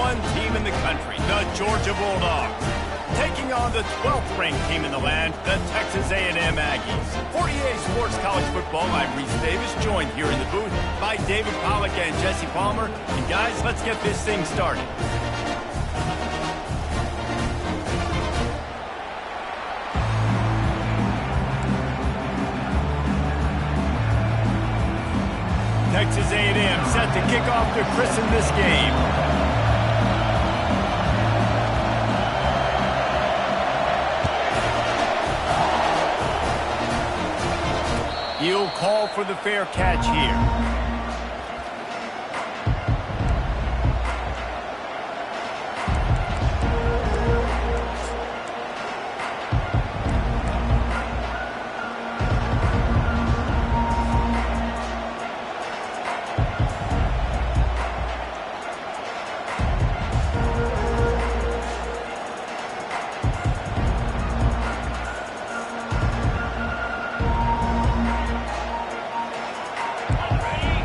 #1 team in the country, the Georgia Bulldogs, taking on the 12th ranked team in the land, the Texas A&M Aggies. For EA Sports College Football, I'm Reese Davis, joined here in the booth by David Pollack and Jesse Palmer. And guys, let's get this thing started. Texas A&M set to kick off to christen this game. He'll call for the fair catch here.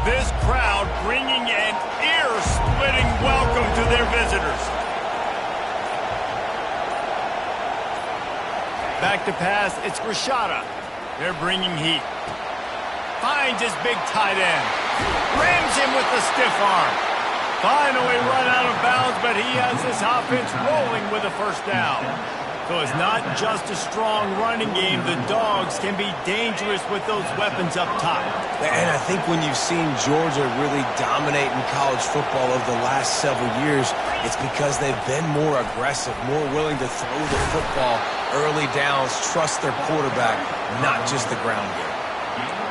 This crowd bringing an ear-splitting welcome to their visitors. Back to pass, it's Rashada. They're bringing heat. Finds his big tight end. Rams him with the stiff arm. Finally run out of bounds, but he has this offense rolling with a first down. So it's not just a strong running game. The Dogs can be dangerous with those weapons up top. And I think when you've seen Georgia really dominate in college football over the last several years, it's because they've been more aggressive, more willing to throw the football early downs, trust their quarterback, not just the ground game.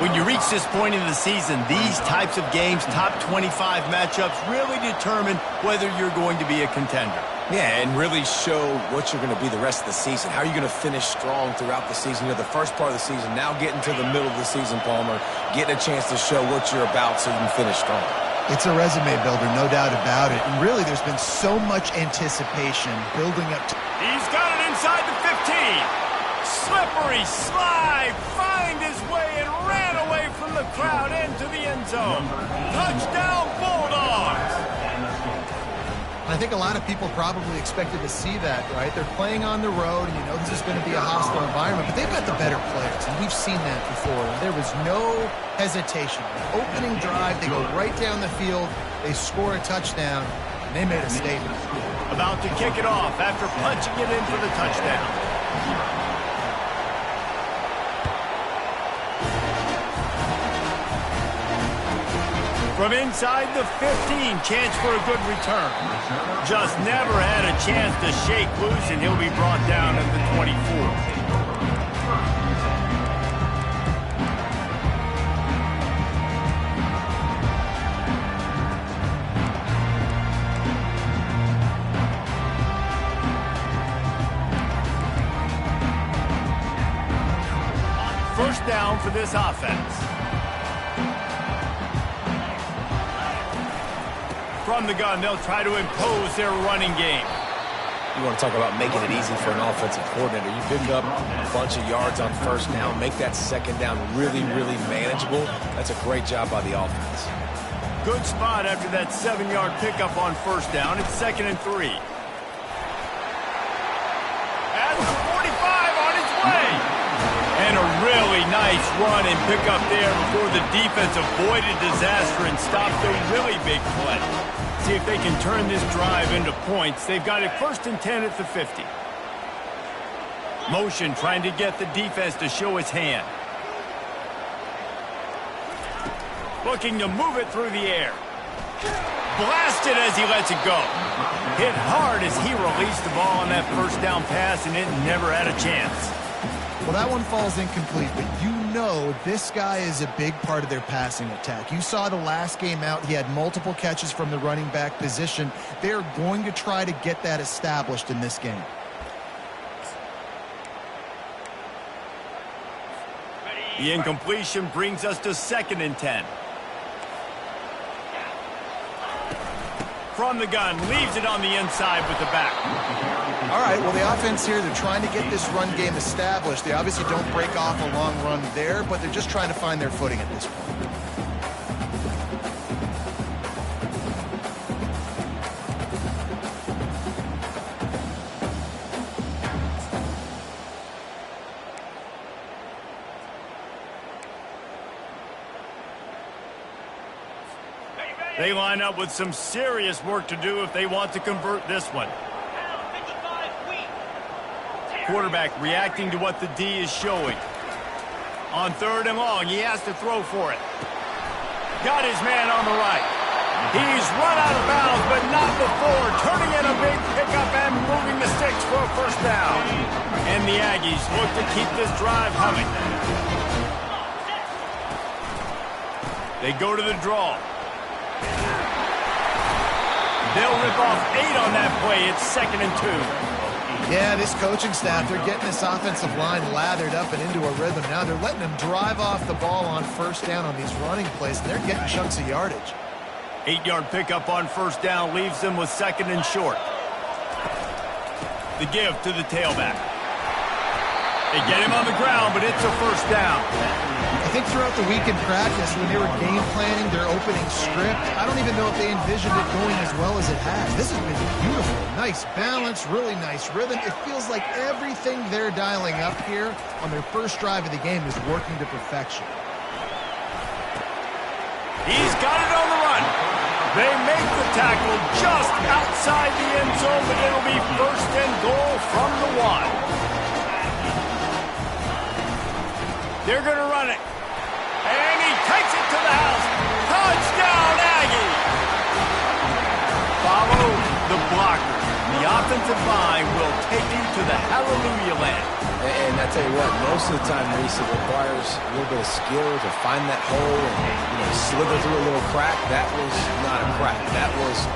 When you reach this point in the season, these types of games, top 25 matchups, really determine whether you're going to be a contender. Yeah, and really show what you're going to be the rest of the season. How are you going to finish strong throughout the season? You're the first part of the season, now getting to the middle of the season, Palmer, getting a chance to show what you're about so you can finish strong. It's a resume builder, no doubt about it. And really, there's been so much anticipation building up to... He's got it inside the 15. Slippery slide, find his way and ran away from the crowd into the end zone. Touchdown, Bulldogs! I think a lot of people probably expected to see that, right? They're playing on the road, and you know this is going to be a hostile environment, but they've got the better players, and we've seen that before. And there was no hesitation. The opening drive, they go right down the field, they score a touchdown, and they made a statement. About to kick it off after punching it in for the touchdown. From inside the 15, chance for a good return. Just never had a chance to shake loose, and he'll be brought down at the 24. First down for this offense. From the gun, they'll try to impose their running game. You want to talk about making it easy for an offensive coordinator. You pick up a bunch of yards on first down, make that second down really, really manageable. That's a great job by the offense. Good spot after that 7-yard pickup on first down. It's 2nd and 3. At the 45 on its way. And a really nice run and pickup there before the defense avoided disaster and stopped a really big play. See if they can turn this drive into points. They've got it 1st and 10 at the 50. Motion trying to get the defense to show its hand. Looking to move it through the air. Blasted as he lets it go. Hit hard as he released the ball on that first down pass, and it never had a chance. Well, that one falls incomplete, but you know this guy is a big part of their passing attack. You saw the last game out, he had multiple catches from the running back position. They're going to try to get that established in this game. The incompletion brings us to 2nd and 10. From the gun, leaves it on the inside with the back. All right, well, the offense here, they're trying to get this run game established. They obviously don't break off a long run there, but they're just trying to find their footing at this point. They line up with some serious work to do if they want to convert this one. Quarterback reacting to what the D is showing. On 3rd and long, he has to throw for it. Got his man on the right. He's run out of bounds, but not before. Turning in a big pickup and moving the sticks for a first down. And the Aggies look to keep this drive humming. They go to the draw. They'll rip off 8 on that play. It's 2nd and 2. Yeah, this coaching staff, they're getting this offensive line lathered up and into a rhythm. Now they're letting them drive off the ball on 1st down on these running plays, and they're getting chunks of yardage. 8-yard pickup on 1st down leaves them with 2nd and short. The give to the tailback. They get him on the ground, but it's a 1st down. I think throughout the week in practice, when they were game planning their opening script, I don't even know if they envisioned it going as well as it has. This has been beautiful. Nice balance, really nice rhythm. It feels like everything they're dialing up here on their first drive of the game is working to perfection. He's got it on the run. They make the tackle just outside the end zone, but it'll be 1st and goal from the 1. They're going to run it. And he takes it to the house. Touchdown, Aggie! Follow the blocker. The offensive line will take you to the hallelujah land. And I tell you what, most of the time, Reese, it requires a little bit of skill to find that hole and slither through a little crack. That was not a crack. That was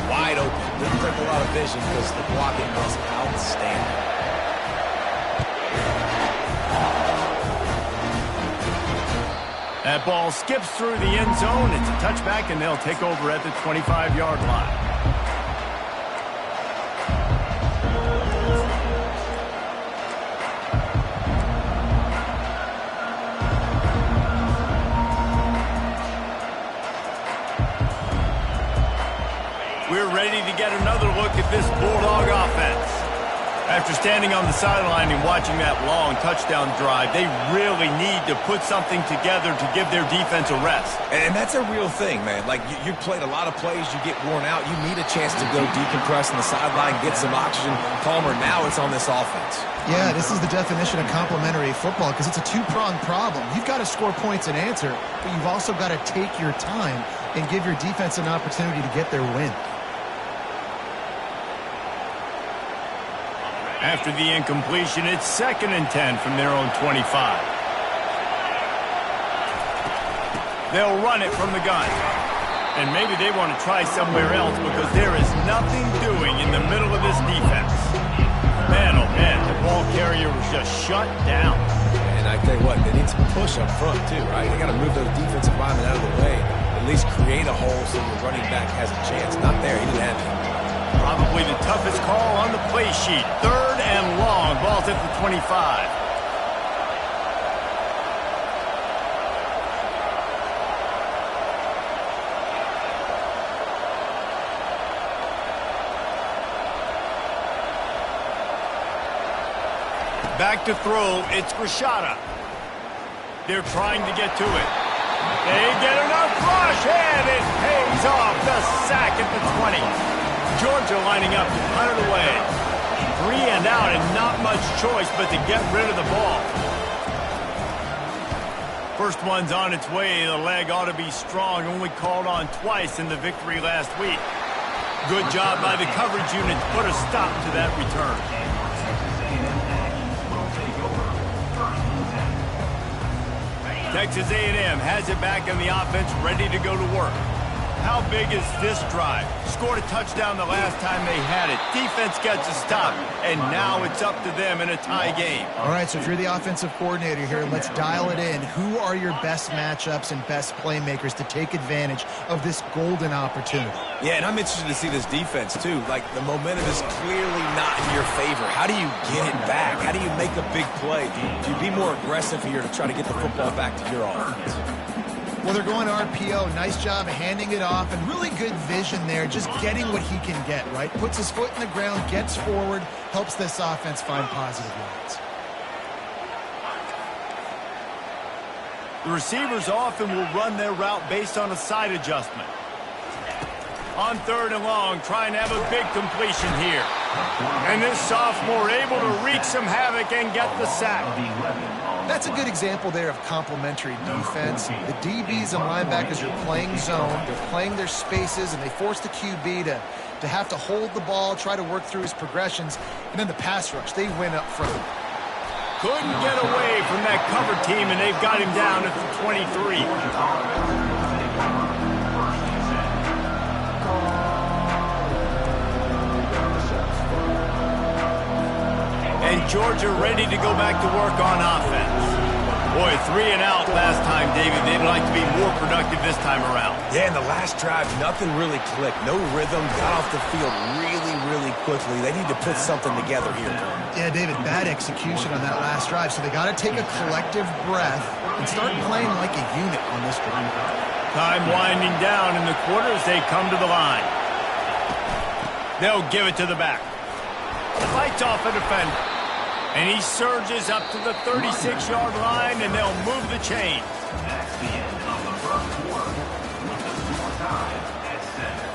wide open. Didn't take a lot of vision because the blocking was outstanding. That ball skips through the end zone. It's a touchback, and they'll take over at the 25-yard line. We're ready to get another look at this Bulldog offense. After standing on the sideline and watching that long touchdown drive, they really need to put something together to give their defense a rest. And that's a real thing, man. Like, you played a lot of plays, you get worn out, you need a chance to go decompress on the sideline, get some oxygen. Palmer, now it's on this offense. Yeah, this is the definition of complementary football because it's a two-pronged problem. You've got to score points and answer, but you've also got to take your time and give your defense an opportunity to get their win. After the incompletion, it's 2nd and 10 from their own 25. They'll run it from the gun. And maybe they want to try somewhere else because there is nothing doing in the middle of this defense. Man, oh man, the ball carrier was just shut down. And I tell you what, they need some push up front too, right? They got to move those defensive linemen out of the way. At least create a hole so your running back has a chance. Not there, he didn't have it. Probably the toughest call on the play sheet. 3rd and long. Ball's at the 25. Back to throw. It's Rashada. They're trying to get to it. They get enough rush, and it pays off. The sack at the 20. Georgia lining up to punt it away. 3 and out and not much choice but to get rid of the ball. First one's on its way. The leg ought to be strong. Only called on twice in the victory last week. Good job by the coverage unit to put a stop to that return. Texas A&M has it back in the offense, ready to go to work. How big is this drive? Scored a touchdown the last time they had it. Defense gets a stop, and now it's up to them in a tie game. All right, so if you're the offensive coordinator here, let's dial it in. Who are your best matchups and best playmakers to take advantage of this golden opportunity? Yeah, and I'm interested to see this defense, too. Like, the momentum is clearly not in your favor. How do you get it back? How do you make a big play? Do you be more aggressive here to try to get the football back to your offense? Well, they're going RPO. Nice job handing it off, and really good vision there, just getting what he can get, right? Puts his foot in the ground, gets forward, helps this offense find positive yards. The receivers often will run their route based on a side adjustment. On 3rd and long, trying to have a big completion here. And this sophomore able to wreak some havoc and get the sack. That's a good example there of complementary defense. The DBs and linebackers are playing zone. They're playing their spaces, and they force the QB to have to hold the ball, try to work through his progressions. And then the pass rush, they win up front. Couldn't get away from that cover team, and they've got him down at the 23. And Georgia ready to go back to work on offense. Boy, 3 and out last time, David. They'd like to be more productive this time around. Yeah, in the last drive, nothing really clicked. No rhythm, got off the field really, really quickly. They need to put something together here. Yeah, David, bad execution on that last drive. So they got to take a collective breath and start playing like a unit on this drive. Time winding down in the quarter as they come to the line. They'll give it to the back. Fights off a defender. And he surges up to the 36-yard line, and they'll move the chain. That's the end of the first quarter. More time at center.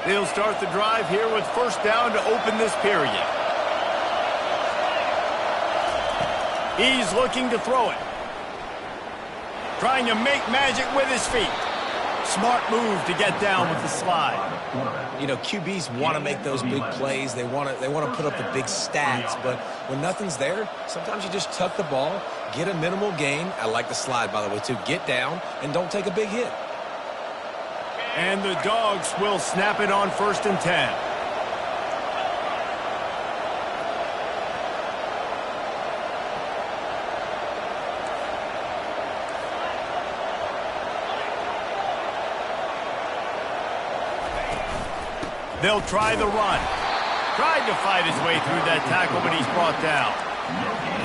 They'll start the drive here with 1st down to open this period. He's looking to throw it. Trying to make magic with his feet. Smart move to get down with the slide. You know, QBs want to make those big plays. They want to put up the big stats, but when nothing's there, sometimes you just tuck the ball, get a minimal gain. I like the slide, by the way, too. Get down and don't take a big hit. And the Dogs will snap it on 1st and 10. They'll try the run. Tried to fight his way through that tackle, but he's brought down.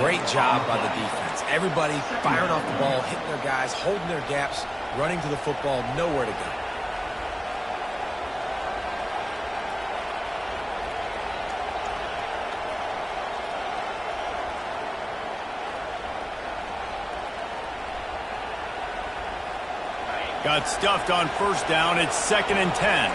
Great job by the defense. Everybody firing off the ball, hitting their guys, holding their gaps, running to the football, nowhere to go. Got stuffed on 1st down. It's 2nd and 10.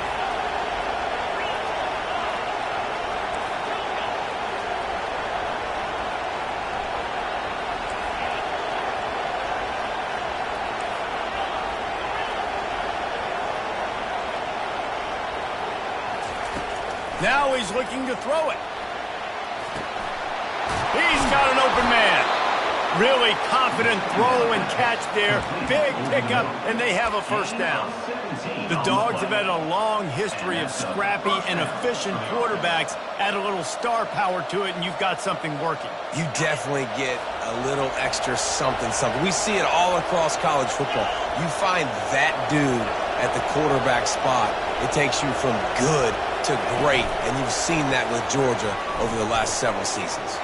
Now he's looking to throw it. He's got an open man. Really confident throw and catch there. Big pickup, and they have a 1st down. The Dogs have had a long history of scrappy and efficient quarterbacks. Add a little star power to it, and you've got something working. You definitely get a little extra something. We see it all across college football. You find that dude at the quarterback spot, it takes you from good to great, and you've seen that with Georgia over the last several seasons.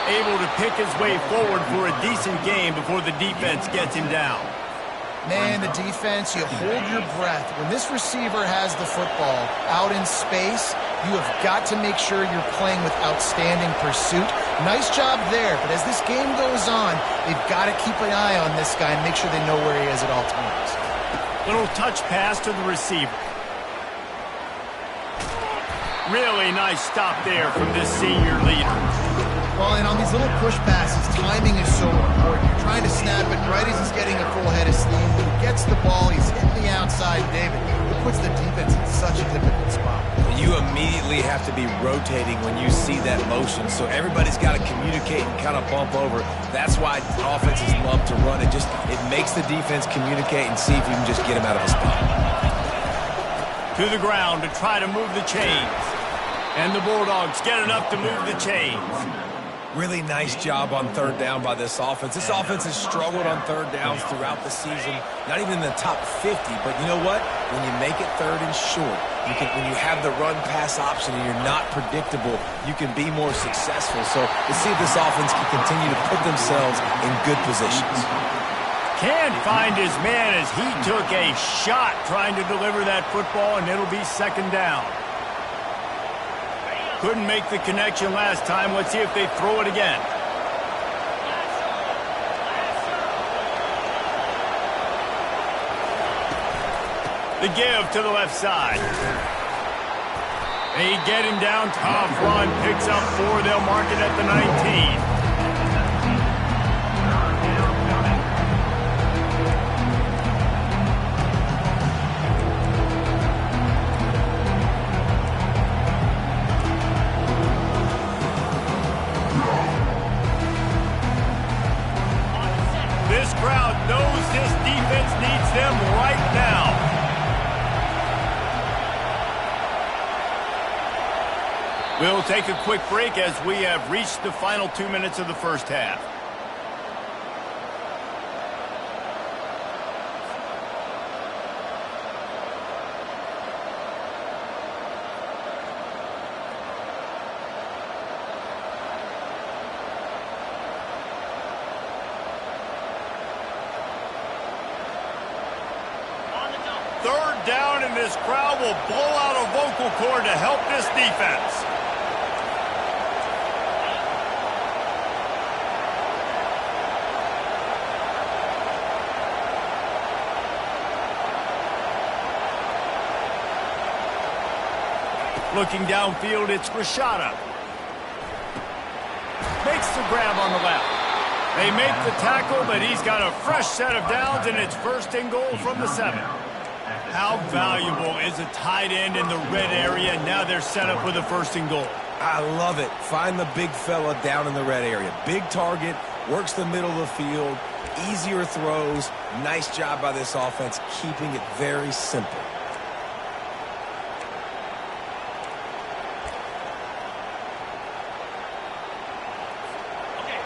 Able to pick his way forward for a decent game before the defense gets him down. Man, the defense, you hold your breath. When this receiver has the football out in space, you have got to make sure you're playing with outstanding pursuit. Nice job there, but as this game goes on, they've got to keep an eye on this guy and make sure they know where he is at all times. Little touch pass to the receiver. Really nice stop there from this senior leader. Well, and on these little push passes, timing is so important. You're trying to snap it right as he's getting a full head of steam. He gets the ball, he's hitting the outside, David. It puts the defense in such a difficult spot. You immediately have to be rotating when you see that motion, so everybody's got to communicate and kind of bump over. That's why offenses love to run it. It makes the defense communicate and see if you can just get him out of a spot. To the ground to try to move the chains. And the Bulldogs get enough to move the chains. Really nice job on 3rd down by this offense. This offense has struggled on 3rd downs throughout the season. Not even in the top 50, but you know what? When you make it 3rd and short, when you have the run-pass option and you're not predictable, you can be more successful. So let's see if this offense can continue to put themselves in good positions. Can't find his man as he took a shot trying to deliver that football, and it'll be second down. Couldn't make the connection last time. Let's see if they throw it again. The give to the left side. They get him down. Tough run. Picks up 4. They'll mark it at the 19. This crowd knows this defense needs them right now. We'll take a quick break as we have reached the final 2 minutes of the first half. Third down, and this crowd will blow out a vocal cord to help this defense. Looking downfield, it's Rashada. Makes the grab on the left. They make the tackle, but he's got a fresh set of downs, and it's first and goal from the 7. How valuable is a tight end in the red area? Now they're set up with a first and goal. I love it. Find the big fella down in the red area. Big target, works the middle of the field, easier throws. Nice job by this offense, keeping it very simple.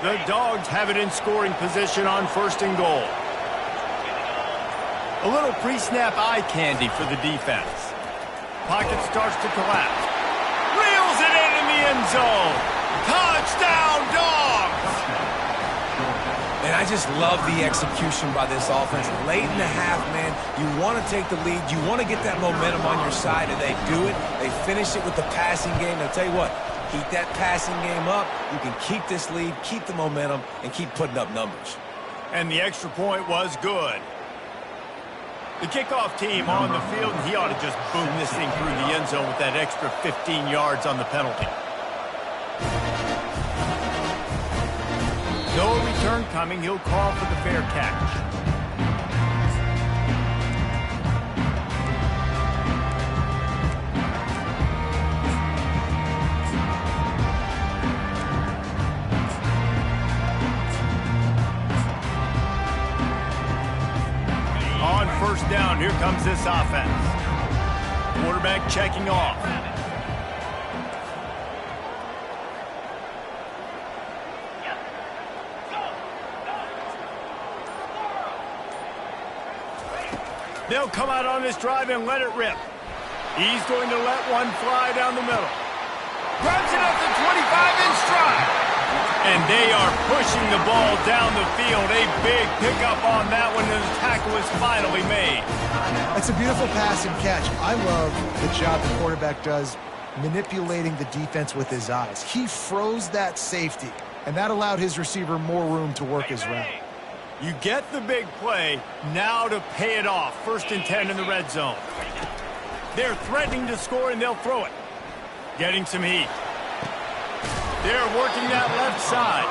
The Dogs have it in scoring position on first and goal. A little pre-snap eye candy for the defense. Pocket starts to collapse. Reels it in the end zone. Touchdown, Dogs! And I just love the execution by this offense. Late in the half, man, you want to take the lead. You want to get that momentum on your side, and they do it. They finish it with the passing game. I'll tell you what, keep that passing game up. You can keep this lead, keep the momentum, and keep putting up numbers. And the extra point was good. The kickoff team on the field, and he ought to just boom this thing through the end zone with that extra 15 yards on the penalty. No return coming. He'll call for the fair catch. On first down, here comes this offense. Quarterback checking off. They'll come out on this drive and let it rip. He's going to let one fly down the middle. Grabs it at the 25 in stride. And they are pushing the ball down the field. A big pickup on that one, and the tackle is finally made. It's a beautiful pass and catch. I love the job the quarterback does manipulating the defense with his eyes. He froze that safety, and that allowed his receiver more room to work his route. You get the big play, now to pay it off. First and 10 in the red zone. They're threatening to score, and they'll throw it. Getting some heat. They're working that left side.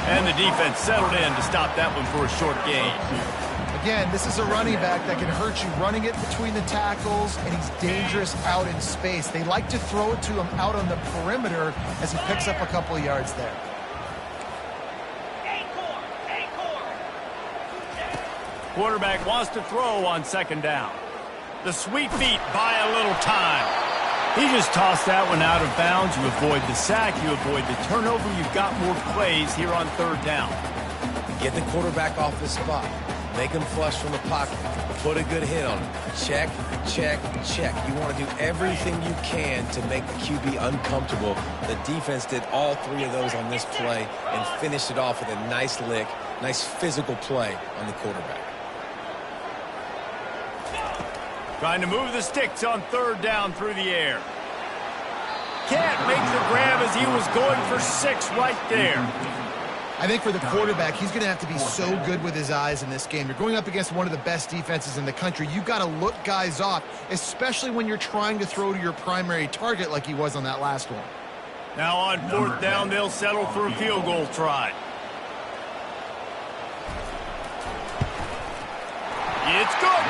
And the defense settled in to stop that one for a short gain. Again, this is a running back that can hurt you running it between the tackles, and he's dangerous out in space. They like to throw it to him out on the perimeter as he picks up a couple of yards there. Quarterback wants to throw on second down. The sweep feet buy a little time. He just tossed that one out of bounds. You avoid the sack, you avoid the turnover. You've got more plays here on third down. Get the quarterback off the spot. Make him flush from the pocket. put a good hit on him. Check, check, check. You want to do everything you can to make the QB uncomfortable. The defense did all three of those on this play and finished it off with a nice lick, nice physical play on the quarterback. Trying to move the sticks on third down through the air. Can't make the grab as he was going for 6 right there. I think for the quarterback, he's going to have to be so good with his eyes in this game. You're going up against one of the best defenses in the country. You've got to look guys off, especially when you're trying to throw to your primary target like he was on that last one. Now on fourth down, they'll settle for a field goal try. It's good.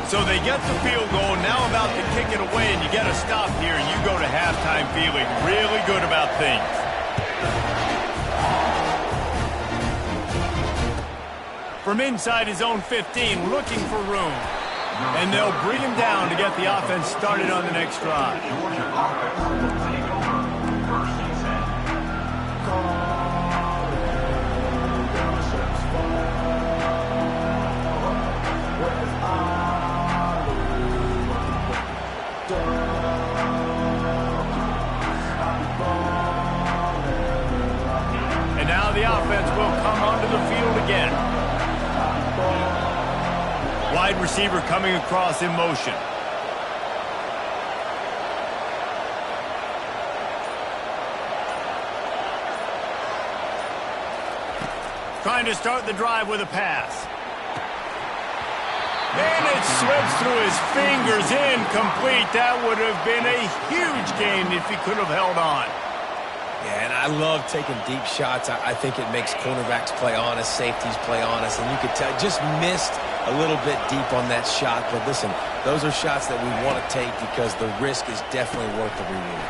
So they get the field goal, now about to kick it away, and you get a stop here, and you go to halftime feeling really good about things. From inside his own 15, looking for room. And they'll bring him down to get the offense started on the next drive. The offense will come onto the field again. Wide receiver coming across in motion. Trying to start the drive with a pass. And it slips through his fingers, incomplete. That would have been a huge gain if he could have held on. Yeah, and I love taking deep shots. I think it makes cornerbacks play honest, safeties play honest, and you could tell just missed a little bit deep on that shot. But listen, those are shots that we want to take because the risk is definitely worth the reward.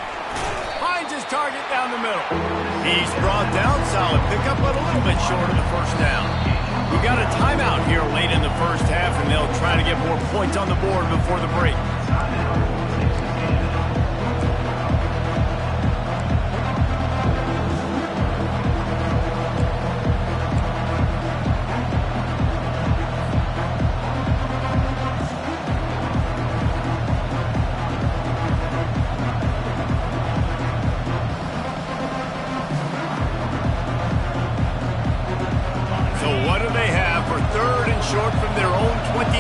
Finds his target down the middle. He's brought down, solid pickup, but a little bit short of the first down. We've got a timeout here late in the first half, and they'll try to get more points on the board before the break. Short from their own 23.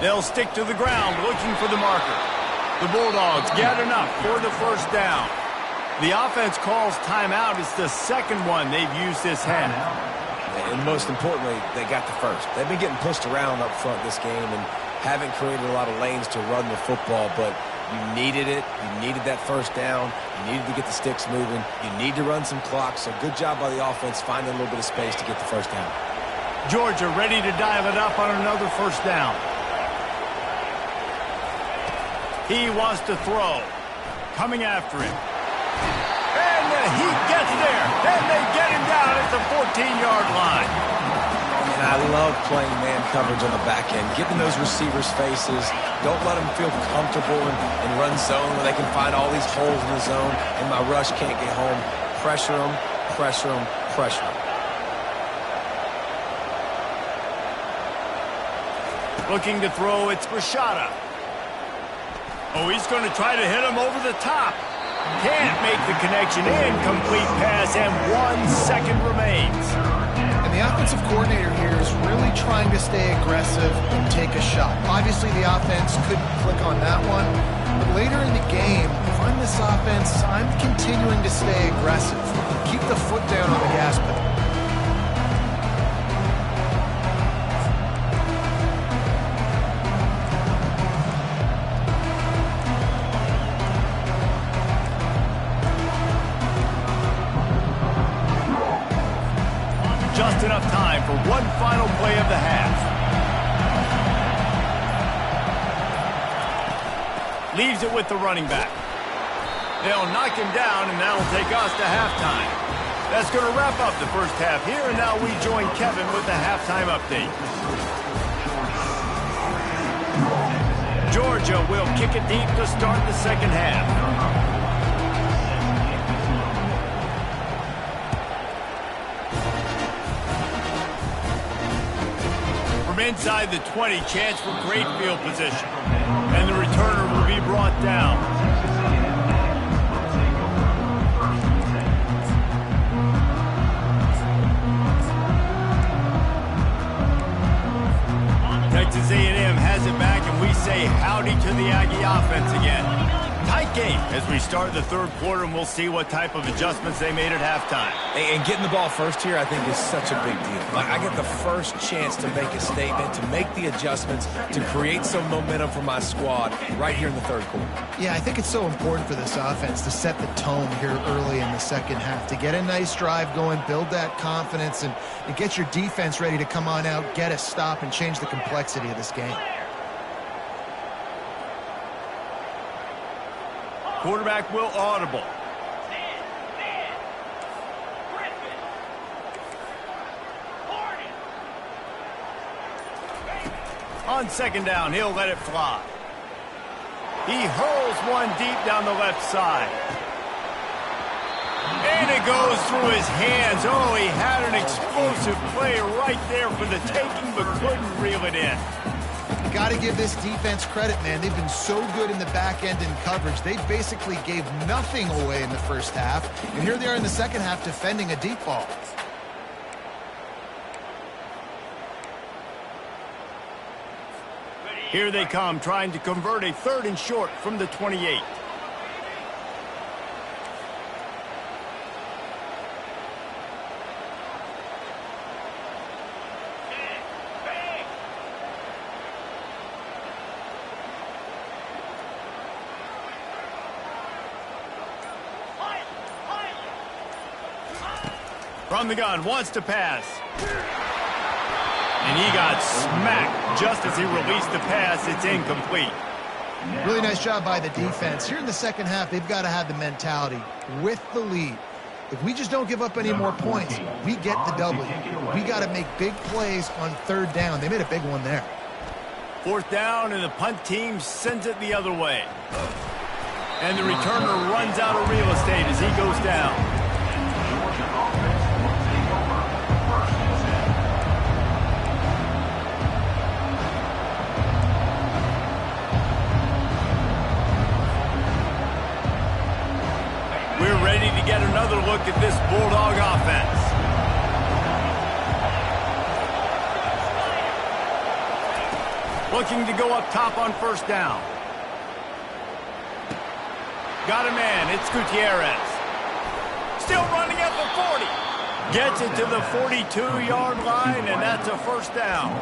They'll stick to the ground looking for the marker. The Bulldogs get enough for the first down. The offense calls timeout. It's the second one they've used this half. And most importantly, they got the first. They've been getting pushed around up front this game and haven't created a lot of lanes to run the football, but you needed it. You needed that first down. You needed to get the sticks moving. You need to run some clock. So good job by the offense finding a little bit of space to get the first down. Georgia ready to dial it up on another first down. He wants to throw. Coming after him. And he gets there. And they get him down at the 14-yard line. And I love playing man coverage on the back end, giving those receivers faces. Don't let them feel comfortable in run zone where they can find all these holes in the zone and my rush can't get home. Pressure them, pressure them, pressure them. Looking to throw, it's Rashada. Oh, he's going to try to hit him over the top. Can't make the connection. Incomplete pass, and 1 second remains. And the offensive coordinator here is really trying to stay aggressive and take a shot. Obviously, the offense couldn't click on that one. But later in the game, if I'm this offense, I'm continuing to stay aggressive. Keep the foot down on the gas pedal. Just enough time for one final play of the half. Leaves it with the running back. They'll knock him down, and that'll take us to halftime. That's going to wrap up the first half here, and now we join Kevin with the halftime update. Georgia will kick it deep to start the second half. From inside the 20, chance for great field position. And the returner will be brought down. Texas A&M has it back, and we say howdy to the Aggie offense again. Tight game as we start the third quarter, and we'll see what type of adjustments they made at halftime. And getting the ball first here, I think, is such a big deal. Like, I get the first chance to make a statement, to make the adjustments, to create some momentum for my squad right here in the third quarter. Yeah, I think it's so important for this offense to set the tone here early in the second half, to get a nice drive going, build that confidence, and get your defense ready to come on out, get a stop, and change the complexity of this game. Quarterback will audible. On second down, he'll let it fly. He hurls one deep down the left side. And it goes through his hands. Oh, he had an explosive play right there for the taking, but couldn't reel it in. You got to give this defense credit, man. They've been so good in the back end in coverage. They basically gave nothing away in the first half. And here they are in the second half defending a deep ball. Here they come, trying to convert a 3rd and short from the 28. From the gun, wants to pass. And he got smacked just as he released the pass. It's incomplete. Really nice job by the defense. Here in the second half, they've got to have the mentality with the lead. If we just don't give up any more points, we get the W. We got to make big plays on 3rd down. They made a big one there. 4th down, and the punt team sends it the other way. And the returner runs out of real estate as he goes down. We're ready to get another look at this Bulldog offense. Looking to go up top on 1st down. Got a man. It's Gutierrez. Still running at the 40. Gets it to the 42-yard line, and that's a 1st down.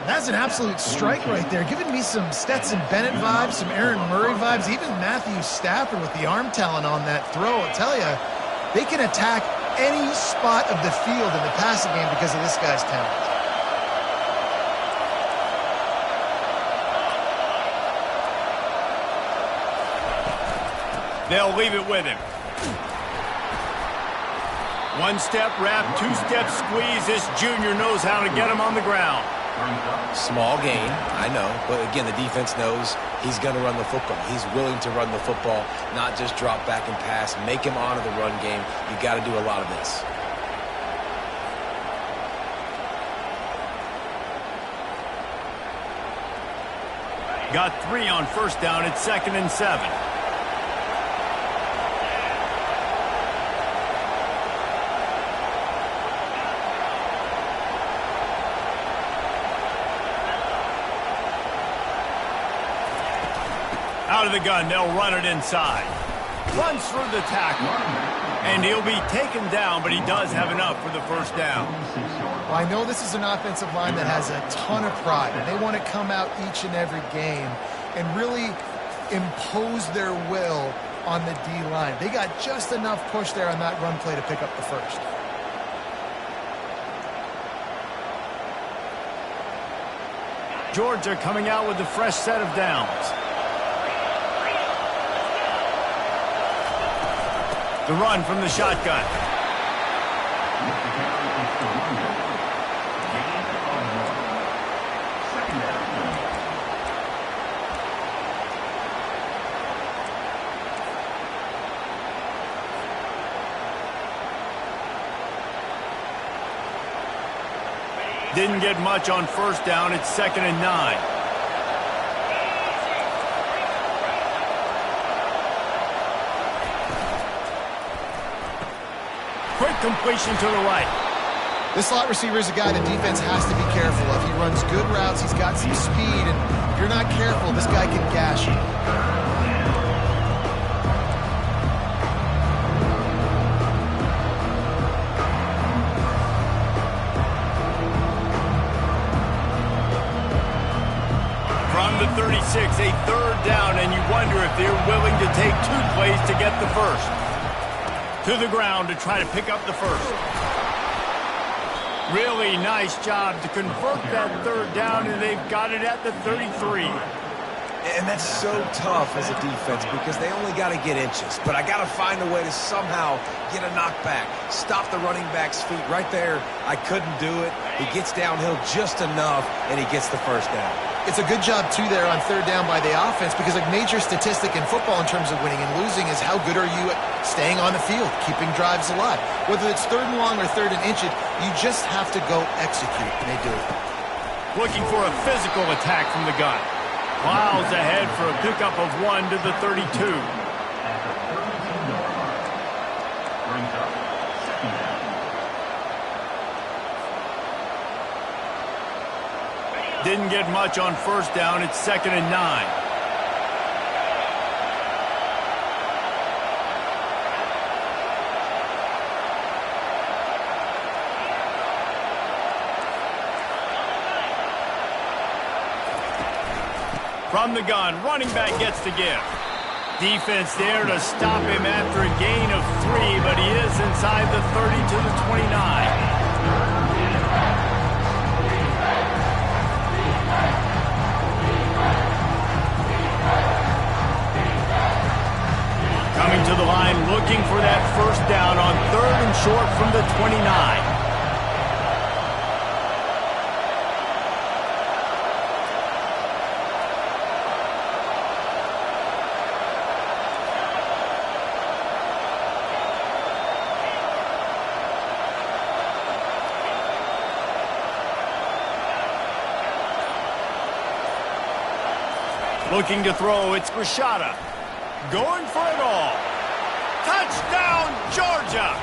That's an absolute strike right there. Giving me some Stetson Bennett vibes, some Aaron Murray vibes, even Matthew Stafford with the arm talent on that throw. I'll tell you, they can attack any spot of the field in the passing game because of this guy's talent. They'll leave it with him. 1-step wrap, 2-step squeeze. This junior knows how to get him on the ground. Small gain, I know, but again, the defense knows he's going to run the football. He's willing to run the football, not just drop back and pass, make him honor the run game. You got to do a lot of this. Got 3 on 1st down. It's 2nd and 7. Out of the gun, they'll run it inside. Runs through the tackle. And he'll be taken down, but he does have enough for the 1st down. Well, I know this is an offensive line that has a ton of pride. They want to come out each and every game and really impose their will on the D-line. They got just enough push there on that run play to pick up the 1st. Georgia coming out with a fresh set of downs. The run from the shotgun. Didn't get much on first down. It's 2nd and 9. Quick completion to the right. This slot receiver is a guy the defense has to be careful of. He runs good routes. He's got some speed, and if you're not careful, this guy can gash you. From the 36, a 3rd down, and you wonder if they're willing to take 2 plays to get the first. To the ground to try to pick up the first. Really nice job to convert that 3rd down, and they've got it at the 33. And that's so tough as a defense because they only got to get inches. But I got to find a way to somehow get a knockback, stop the running back's feet right there. I couldn't do it. He gets downhill just enough, and he gets the first down. It's a good job, too, there on 3rd down by the offense because a major statistic in football in terms of winning and losing is how good are you at staying on the field, keeping drives alive. Whether it's 3rd and long or 3rd and inches, you just have to go execute, and they do it. Looking for a physical attack from the gun. Miles ahead for a pickup of 1 to the 32. Brings up 2nd down. Didn't get much on first down. It's 2nd and 9. From the gun, running back gets the give. Defense there to stop him after a gain of 3, but he is inside the 30 to the 29. Coming to the line, looking for that first down on 3rd and short from the 29. Looking to throw, it's Rashada. Going for it all. Touchdown, Georgia!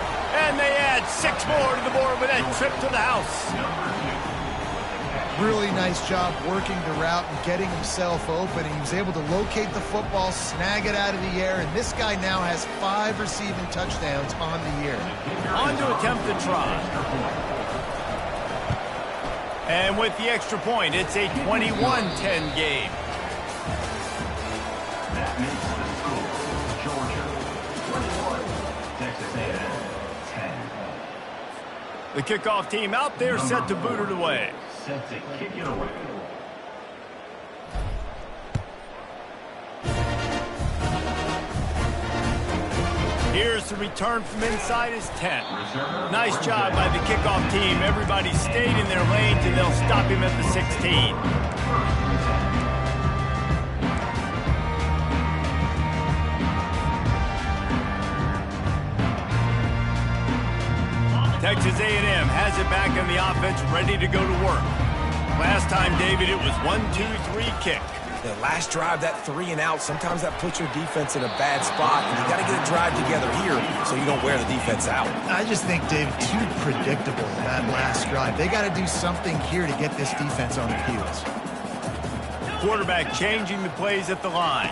And they add 6 more to the board with that trip to the house. Really nice job working the route and getting himself open. He was able to locate the football, snag it out of the air, and this guy now has 5 receiving touchdowns on the year. On to attempt the try. And with the extra point, it's a 21-10 game. That makes the score. Georgia 21, Texas A&M 10. The kickoff team out there set to boot it away. Set to kick it away. Here's the return from inside his 10. Nice job by the kickoff team. Everybody stayed in their lanes, and they'll stop him at the 16. Texas A&M has it back in the offense, ready to go to work. Last time, David, it was 1-2-3 kick. The last drive, that 3 and out, sometimes that puts your defense in a bad spot, and you got to get a drive together here so you don't wear the defense out. I just think, David, too predictable that last drive. They got to do something here to get this defense on their heels. Quarterback changing the plays at the line.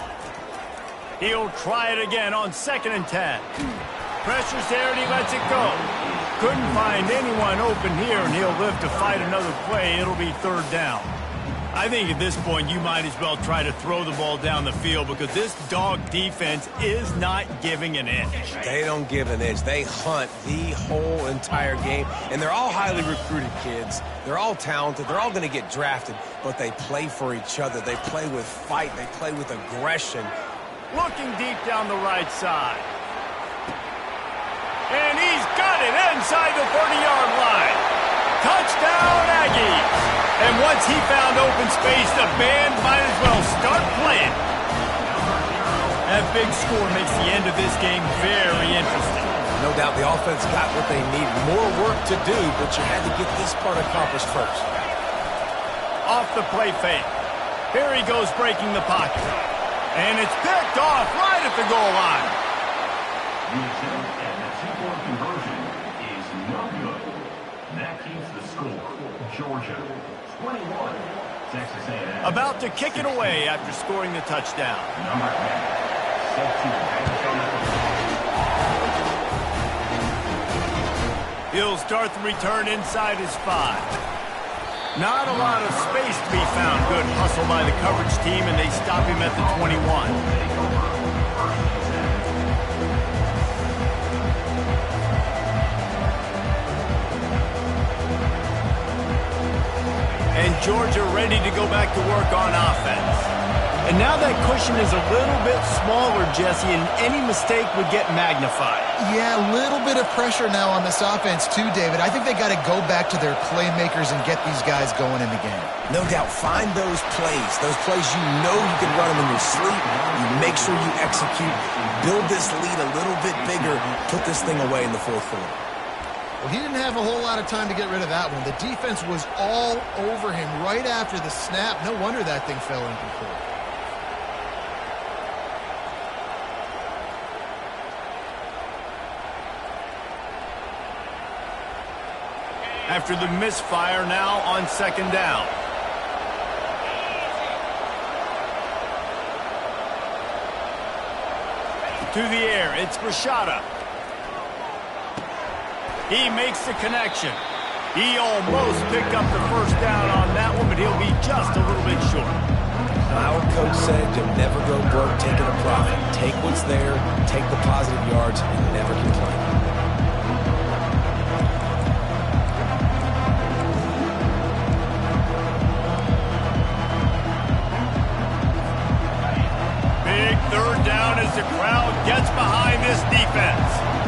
He'll try it again on 2nd and 10. Pressure's there, and he lets it go. Couldn't find anyone open here, and he'll live to fight another play. It'll be 3rd down. I think at this point you might as well try to throw the ball down the field because this dog defense is not giving an inch. They don't give an inch. They hunt the whole entire game, and they're all highly recruited kids. They're all talented. They're all going to get drafted, but they play for each other. They play with fight. They play with aggression. Looking deep down the right side. And he's got it inside the 30-yard line. Touchdown, Aggies. And once he found open space, the band might as well start playing. That big score makes the end of this game very interesting. No doubt the offense got what they need. More work to do, but you had to get this part accomplished first. Off the play fake. Here he goes breaking the pocket. And it's picked off right at the goal line. The attempt at the two-point conversion is no good. That keeps the score. Georgia, 21. Texas A&M. About to kick it away after scoring the touchdown. Number 10. Set to advance on the He'll start the return inside his 5. Not a lot of space to be found. Good hustle by the coverage team, and they stop him at the 21. And Georgia ready to go back to work on offense. And now that cushion is a little bit smaller, Jesse, and any mistake would get magnified. Yeah, a little bit of pressure now on this offense too, David. I think they got to go back to their playmakers and get these guys going in the game. No doubt, find those plays you know you can run them in your sleep. You make sure you execute, build this lead a little bit bigger, put this thing away in the fourth quarter. Well, he didn't have a whole lot of time to get rid of that one. The defense was all over him right after the snap. No wonder that thing fell incomplete. After the misfire, now on second down. To the air, it's Rashada. He makes the connection. He almost picked up the first down on that one, but he'll be just a little bit short. Our coach said to never go broke taking a profit. Take what's there, take the positive yards, and never complain. Big third down as the crowd gets behind this defense.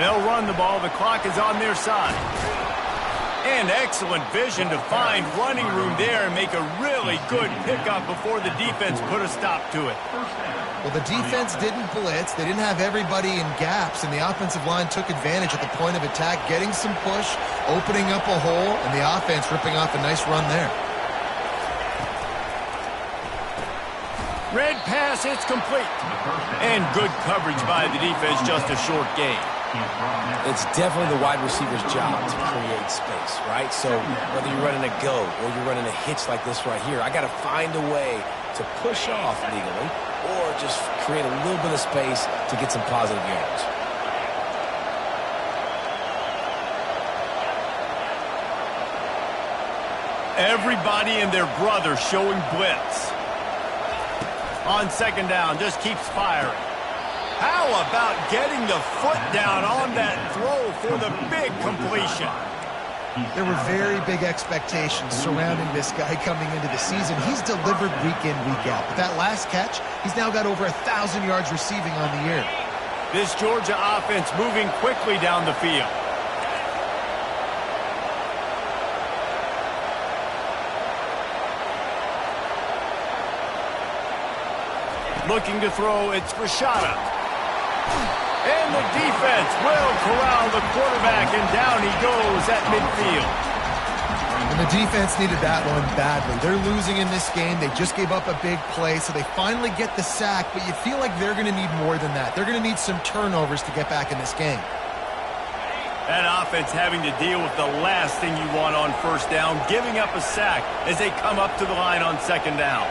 They'll run the ball. The clock is on their side. And excellent vision to find running room there and make a really good pickup before the defense put a stop to it. Well, the defense didn't blitz. They didn't have everybody in gaps, and the offensive line took advantage at the point of attack, getting some push, opening up a hole, and the offense ripping off a nice run there. Red pass, it's complete. And good coverage by the defense, just a short gain. It's definitely the wide receiver's job to create space, right? So whether you're running a go or you're running a hitch like this right here, I got to find a way to push off legally or just create a little bit of space to get some positive yards. Everybody and their brother showing blitz. On second down, just keeps firing. How about getting the foot down on that throw for the big completion? There were very big expectations surrounding this guy coming into the season. He's delivered week in, week out. With that last catch, he's now got over 1,000 yards receiving on the year. This Georgia offense moving quickly down the field. Looking to throw, it's Rashada. And the defense will corral the quarterback, and down he goes at midfield. And the defense needed that one badly. They're losing in this game. They just gave up a big play, so they finally get the sack, but you feel like they're going to need more than that. They're going to need some turnovers to get back in this game. That offense having to deal with the last thing you want on first down, giving up a sack as they come up to the line on second down.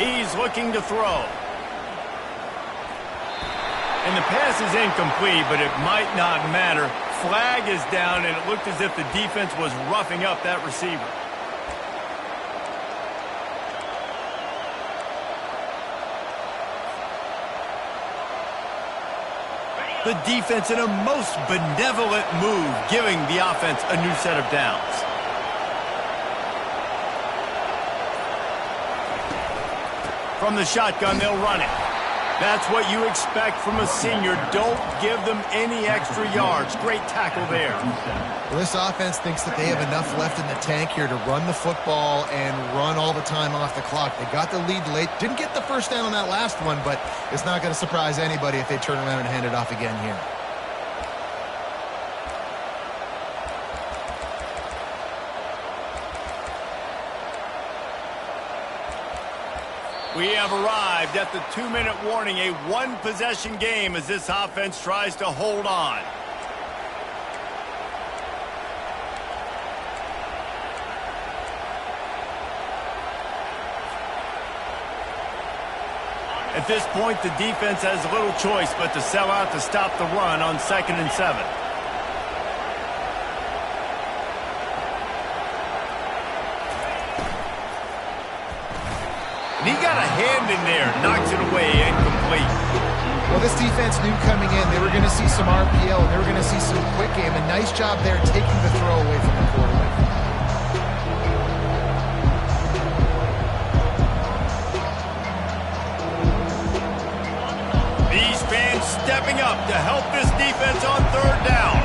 He's looking to throw. And the pass is incomplete, but it might not matter. Flag is down, and it looked as if the defense was roughing up that receiver. The defense in a most benevolent move, giving the offense a new set of downs. From the shotgun, they'll run it. That's what you expect from a senior. Don't give them any extra yards. Great tackle there. Well, this offense thinks that they have enough left in the tank here to run the football and run all the time off the clock. They got the lead late. Didn't get the first down on that last one, but it's not going to surprise anybody if they turn around and hand it off again here. We have arrived at the 2-minute warning, a one-possession game as this offense tries to hold on. At this point, the defense has little choice but to sell out to stop the run on 2nd and 7. And he got a hand in there, knocks it away, incomplete. Well, this defense knew coming in they were going to see some RPO, and they were going to see some quick game. A nice job there taking the throw away from the quarterback. These fans stepping up to help this defense on 3rd down.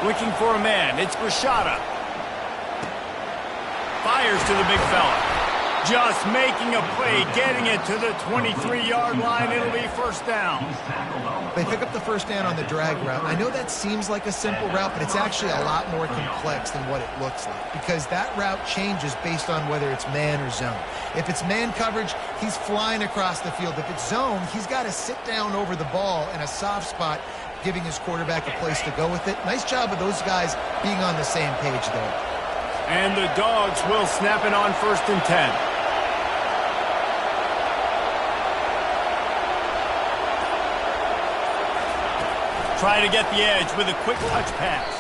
Looking for a man. It's Rashada. Fires to the big fella. Just making a play, getting it to the 23-yard line. It'll be 1st down. They pick up the 1st down on the drag route. I know that seems like a simple route, but it's actually a lot more complex than what it looks like because that route changes based on whether it's man or zone. If it's man coverage, he's flying across the field. If it's zone, he's got to sit down over the ball in a soft spot, giving his quarterback a place to go with it. Nice job of those guys being on the same page there. And the Dogs will snap it on 1st and 10. Try to get the edge with a quick touch pass.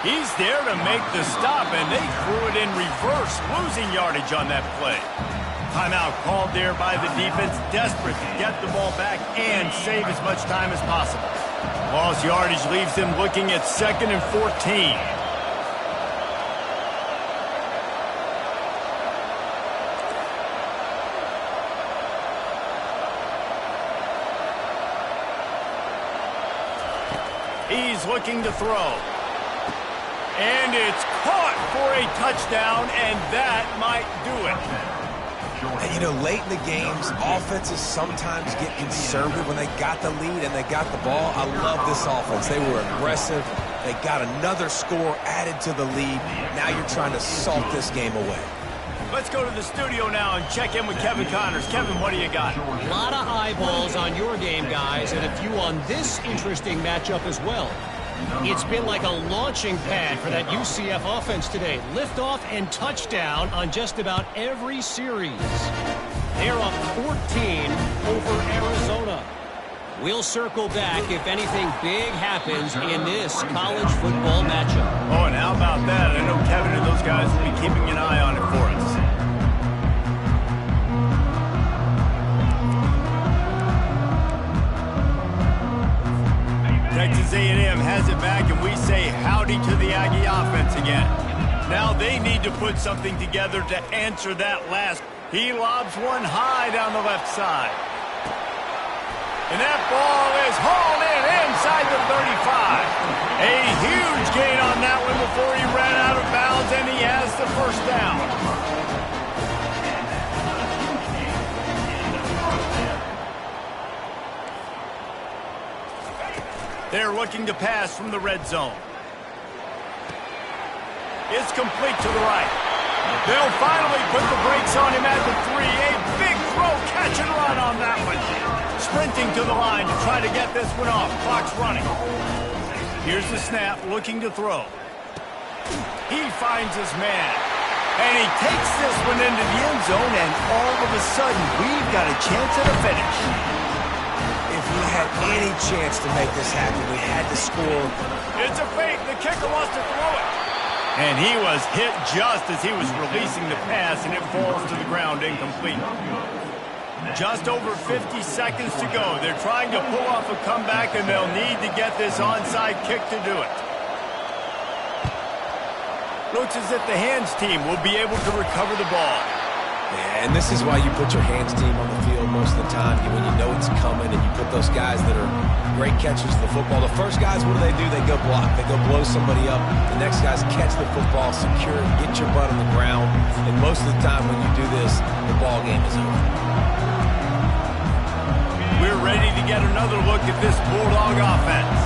He's there to make the stop, and they threw it in reverse, losing yardage on that play. Timeout called there by the defense, desperate to get the ball back and save as much time as possible. Lost yardage leaves them looking at 2nd and 14. He's looking to throw. And it's caught for a touchdown, and that might do it. And, you know, late in the games, offenses sometimes get conservative when they got the lead and they got the ball. I love this offense. They were aggressive. They got another score added to the lead. Now you're trying to salt this game away. Let's go to the studio now and check in with Kevin Connors. Kevin, what do you got? A lot of eyeballs on your game, guys, and a few on this interesting matchup as well. It's been like a launching pad for that UCF offense today. Liftoff and touchdown on just about every series. They're up 14 over Arizona. We'll circle back if anything big happens in this college football matchup. Oh, and how about that? I know Kevin and those guys will be keeping an eye on it for us. Texas A&M has it back, and we say howdy to the Aggie offense again. Now they need to put something together to answer that last. He lobs one high down the left side. And that ball is hauled in inside the 35. A huge gain on that one before he ran out of bounds, and he has the 1st down. They're looking to pass from the red zone. It's complete to the right. They'll finally put the brakes on him at the 3. A big throw, catch and run on that one. Sprinting to the line to try to get this one off. Clock's running. Here's the snap, looking to throw. He finds his man. And he takes this one into the end zone, and all of a sudden, we've got a chance at a finish. If we had any chance to make this happen, we had to score. It's a fake. The kicker wants to throw it. And he was hit just as he was releasing the pass, and it falls to the ground incomplete. Just over 50 seconds to go. They're trying to pull off a comeback, and they'll need to get this onside kick to do it. Looks as if the hands team will be able to recover the ball. Yeah, and this is why you put your hands team on the field most of the time. When you know it's coming and you put those guys that are great catchers of the football. The first guys, what do? They go block. They go blow somebody up. The next guys catch the football, secure it, get your butt on the ground. And most of the time when you do this, the ball game is over. We're ready to get another look at this Bulldog offense.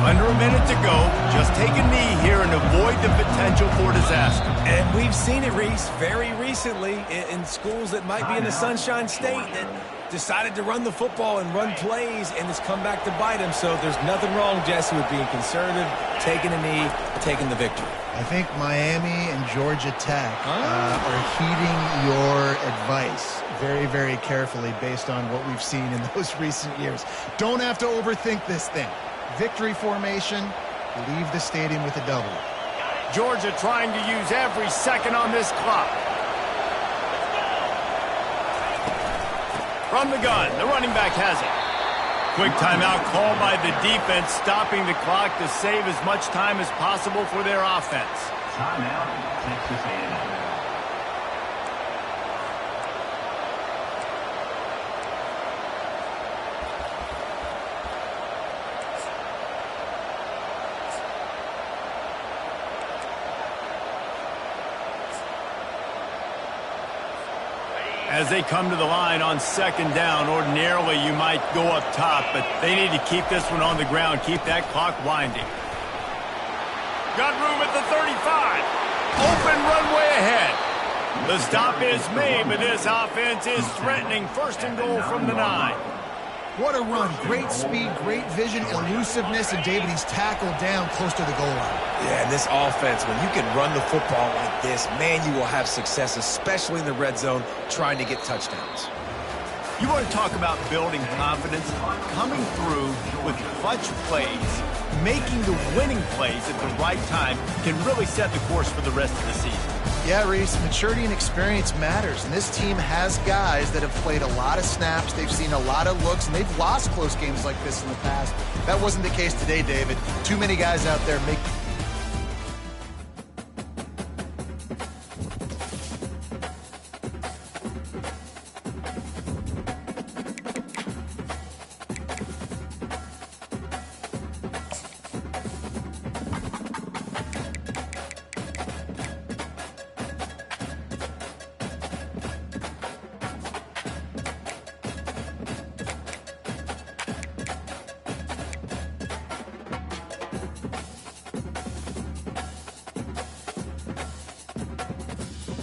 Under a minute to go. Just take a knee here and avoid the potential for disaster. And we've seen it, Reese, very recently in schools that might be in the Sunshine State that decided to run the football and run plays, and it's come back to bite them. So there's nothing wrong, Jesse, with being conservative, taking a knee, taking the victory. I think Miami and Georgia Tech are heeding your advice very, very carefully based on what we've seen in those recent years. Don't have to overthink this thing. Victory formation, leave the stadium with a W. Georgia trying to use every second on this clock. From the gun, the running back has it. Quick timeout called by the defense, stopping the clock to save as much time as possible for their offense. Timeout, Texas A&M. As they come to the line on second down, ordinarily you might go up top, but they need to keep this one on the ground, keep that clock winding. Got room at the 35. Open runway ahead. The stop is made, but this offense is threatening first and goal from the 9. What a run. Great speed, great vision, elusiveness, and David, he's tackled down close to the goal line. Yeah, and this offense, when you can run the football like this, man, you will have success, especially in the red zone, trying to get touchdowns. You want to talk about building confidence? Coming through with clutch plays, making the winning plays at the right time can really set the course for the rest of the season. Yeah, Reese, maturity and experience matters, and this team has guys that have played a lot of snaps, they've seen a lot of looks, and they've lost close games like this in the past. That wasn't the case today, David. Too many guys out there make